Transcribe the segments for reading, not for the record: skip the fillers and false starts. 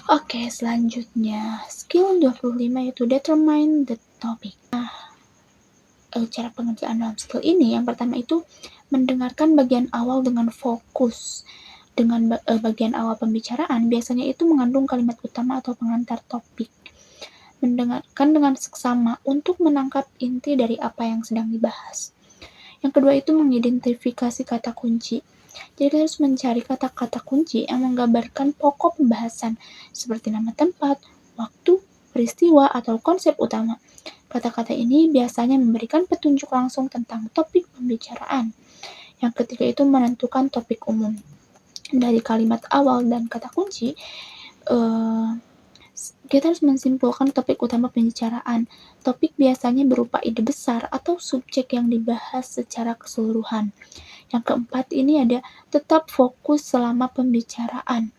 Oke, selanjutnya skill 25 yaitu determine the topic. Cara pengerjaan dalam skill ini yang pertama itu mendengarkan bagian awal dengan fokus. Dengan bagian awal pembicaraan biasanya itu mengandung kalimat utama atau pengantar topik. Mendengarkan dengan seksama untuk menangkap inti dari apa yang sedang dibahas. Yang kedua itu mengidentifikasi kata kunci. Jadi kita harus mencari kata-kata kunci yang menggambarkan pokok pembahasan seperti nama tempat, waktu, peristiwa, atau konsep utama. Kata-kata ini biasanya memberikan petunjuk langsung tentang topik pembicaraan. Yang ketiga itu menentukan topik umum. Dari kalimat awal dan kata kunci, kita harus menyimpulkan topik utama pembicaraan. Topik biasanya berupa ide besar atau subjek yang dibahas secara keseluruhan. Yang keempat ini ada tetap fokus selama pembicaraan.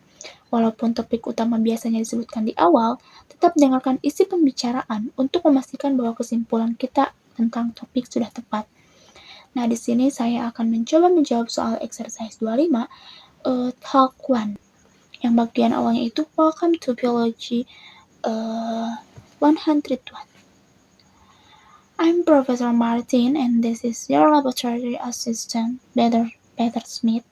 Walaupun topik utama biasanya disebutkan di awal, tetap dengarkan isi pembicaraan untuk memastikan bahwa kesimpulan kita tentang topik sudah tepat. Nah, di sini saya akan mencoba menjawab soal exercise 25, talk 1. Yang bagian awalnya itu Welcome to Biology 101. I'm Professor Martin and this is your laboratory assistant, Peter Smith.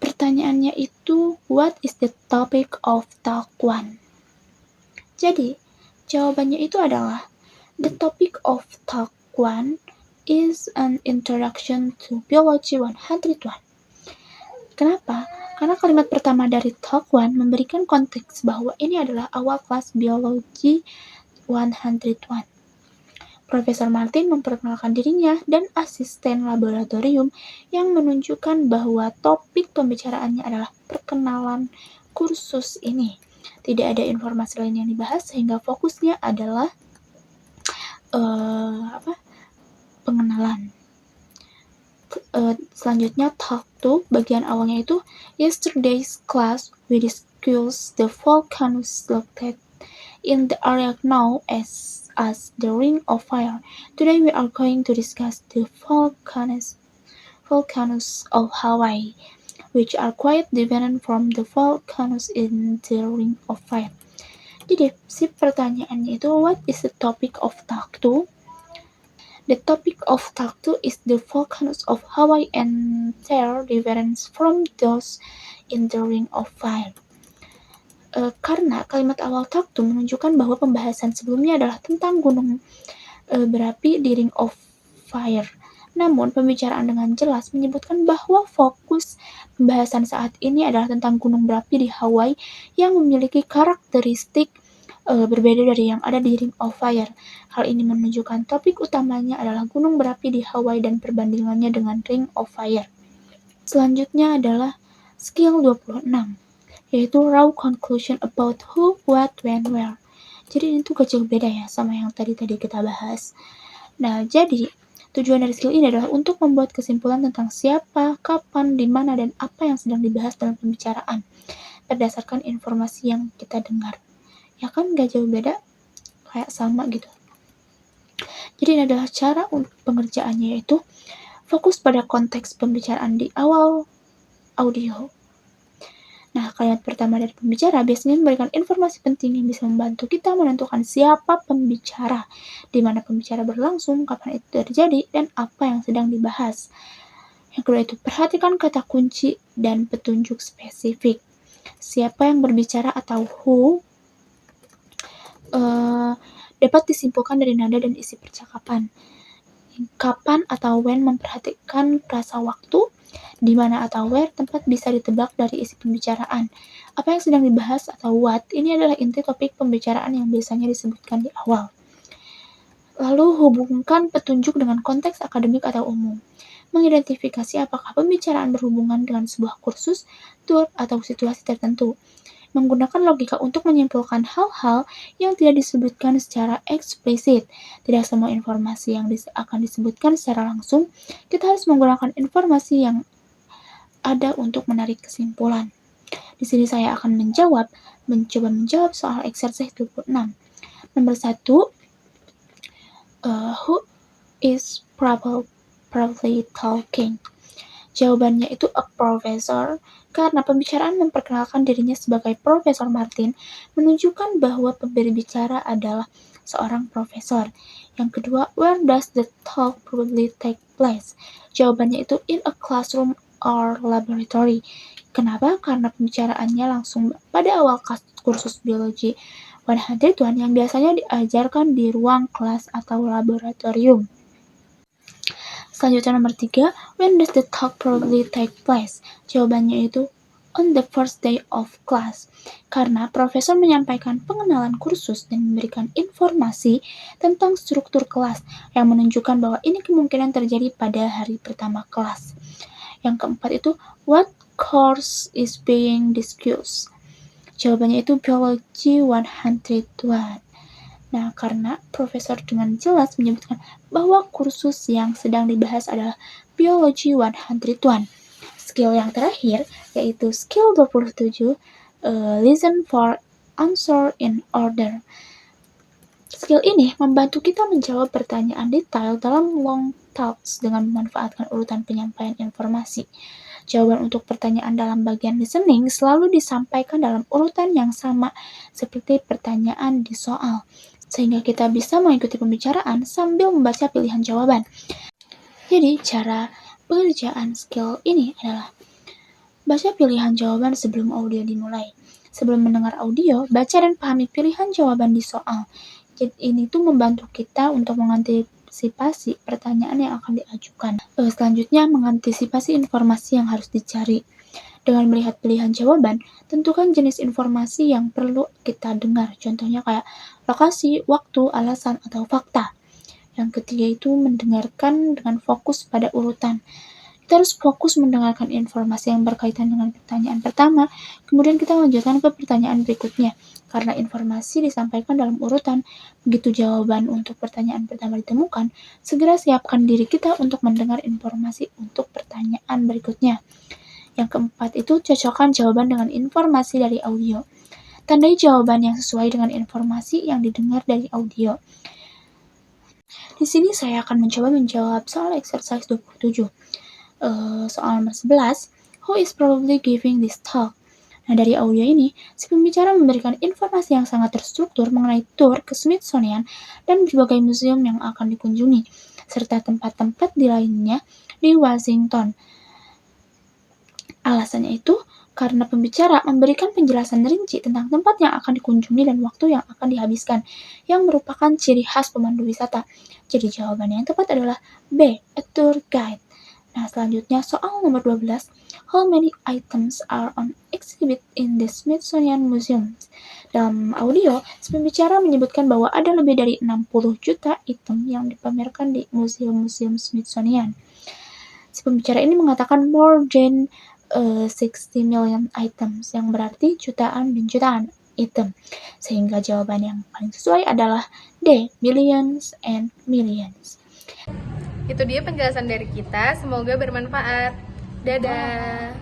Pertanyaannya itu, what is the topic of talk 1? Jadi, jawabannya itu adalah, the topic of talk 1 is an introduction to biology 101. Kenapa? Karena kalimat pertama dari talk 1 memberikan konteks bahwa ini adalah awal kelas biologi 101. Profesor Martin memperkenalkan dirinya dan asisten laboratorium yang menunjukkan bahwa topik pembicaraannya adalah perkenalan kursus ini. Tidak ada informasi lain yang dibahas sehingga fokusnya adalah pengenalan. Selanjutnya talk 2 bagian awalnya itu yesterday's class we discussed the volcanoes located in the area known as the Ring of Fire. Today we are going to discuss the volcanoes of Hawaii, which are quite different from the volcanoes in the Ring of Fire. Jadi, si pertanyaannya itu, what is the topic of talk 2? The topic of talk 2 is the volcanoes of Hawaii and their difference from those in the Ring of Fire. Karena kalimat awal talk 2 menunjukkan bahwa pembahasan sebelumnya adalah tentang gunung berapi di Ring of Fire. Namun, pembicaraan dengan jelas menyebutkan bahwa fokus pembahasan saat ini adalah tentang gunung berapi di Hawaii yang memiliki karakteristik berbeda dari yang ada di Ring of Fire. Hal ini menunjukkan topik utamanya adalah gunung berapi di Hawaii dan perbandingannya dengan Ring of Fire. Selanjutnya adalah skill 26, yaitu raw conclusion about who, what, when, where. Jadi ini tuh kecil beda ya sama yang tadi kita bahas. Nah, jadi tujuan dari skill ini adalah untuk membuat kesimpulan tentang siapa, kapan, di mana, dan apa yang sedang dibahas dalam pembicaraan berdasarkan informasi yang kita dengar. Ya kan, gak jauh beda, kayak sama gitu. Jadi ini adalah cara pengerjaannya, yaitu fokus pada konteks pembicaraan di awal audio. Nah, kalimat pertama dari pembicara biasanya memberikan informasi penting yang bisa membantu kita menentukan siapa pembicara, di mana pembicara berlangsung, kapan itu terjadi, dan apa yang sedang dibahas. Yang kedua itu, perhatikan kata kunci dan petunjuk spesifik. Siapa yang berbicara atau who dapat disimpulkan dari nada dan isi percakapan. Kapan atau when memperhatikan frasa waktu, di mana atau where tempat bisa ditebak dari isi pembicaraan. Apa yang sedang dibahas atau what, ini adalah inti topik pembicaraan yang biasanya disebutkan di awal. Lalu hubungkan petunjuk dengan konteks akademik atau umum. Mengidentifikasi apakah pembicaraan berhubungan dengan sebuah kursus, tour, atau situasi tertentu. Menggunakan logika untuk menyimpulkan hal-hal yang tidak disebutkan secara eksplisit. Tidak semua informasi yang akan disebutkan secara langsung. Kita harus menggunakan informasi yang ada untuk menarik kesimpulan. Di sini saya akan mencoba menjawab soal exercise 26. Nomor 1, who is probably talking? Jawabannya itu a professor, Karena pembicaraan memperkenalkan dirinya sebagai Profesor Martin, menunjukkan bahwa pemberi bicara adalah seorang profesor. Yang kedua, where does the talk probably take place? Jawabannya itu in a classroom or laboratory. Kenapa? Karena pembicaraannya langsung pada awal kursus biologi 101 yang biasanya diajarkan di ruang kelas atau laboratorium. Selanjutnya nomor 3, when does the talk probably take place? Jawabannya itu on the first day of class. Karena profesor menyampaikan pengenalan kursus dan memberikan informasi tentang struktur kelas yang menunjukkan bahwa ini kemungkinan terjadi pada hari pertama kelas. Yang keempat itu, what course is being discussed? Jawabannya itu Biology 101. Nah, karena profesor dengan jelas menyebutkan bahwa kursus yang sedang dibahas adalah Biology 101. Skill yang terakhir yaitu skill 27, listen for answer in order. Skill ini membantu kita menjawab pertanyaan detail dalam long talks dengan memanfaatkan urutan penyampaian informasi. Jawaban untuk pertanyaan dalam bagian listening selalu disampaikan dalam urutan yang sama seperti pertanyaan di soal, sehingga kita bisa mengikuti pembicaraan sambil membaca pilihan jawaban. Jadi, cara pengerjaan skill ini adalah baca pilihan jawaban sebelum audio dimulai. Sebelum mendengar audio, baca dan pahami pilihan jawaban di soal. Jadi, ini tuh membantu kita untuk mengantisipasi pertanyaan yang akan diajukan. Selanjutnya, mengantisipasi informasi yang harus dicari. Dengan melihat pilihan jawaban, tentukan jenis informasi yang perlu kita dengar. Contohnya kayak lokasi, waktu, alasan, atau fakta. Yang ketiga itu mendengarkan dengan fokus pada urutan. Kita harus fokus mendengarkan informasi yang berkaitan dengan pertanyaan pertama, kemudian kita lanjutkan ke pertanyaan berikutnya. Karena informasi disampaikan dalam urutan, begitu jawaban untuk pertanyaan pertama ditemukan, segera siapkan diri kita untuk mendengar informasi untuk pertanyaan berikutnya. Yang keempat itu cocokkan jawaban dengan informasi dari audio. Tandai jawaban yang sesuai dengan informasi yang didengar dari audio. Di sini saya akan mencoba menjawab soal exercise 27. Soal nomor 11, who is probably giving this talk? Nah, dari audio ini, si pembicara memberikan informasi yang sangat terstruktur mengenai tour ke Smithsonian dan berbagai museum yang akan dikunjungi, serta tempat-tempat di lainnya di Washington. Alasannya itu karena pembicara memberikan penjelasan rinci tentang tempat yang akan dikunjungi dan waktu yang akan dihabiskan, yang merupakan ciri khas pemandu wisata. Jadi jawabannya yang tepat adalah B, a tour guide. Nah, selanjutnya soal nomor 12, how many items are on exhibit in the Smithsonian Museum? Dalam audio, si pembicara menyebutkan bahwa ada lebih dari 60 juta item yang dipamerkan di museum-museum Smithsonian. Si pembicara ini mengatakan more than 60 million items, yang berarti jutaan dan jutaan item. Sehingga jawaban yang paling sesuai adalah D, millions and millions. Itu dia penjelasan dari kita, semoga bermanfaat. Dadah.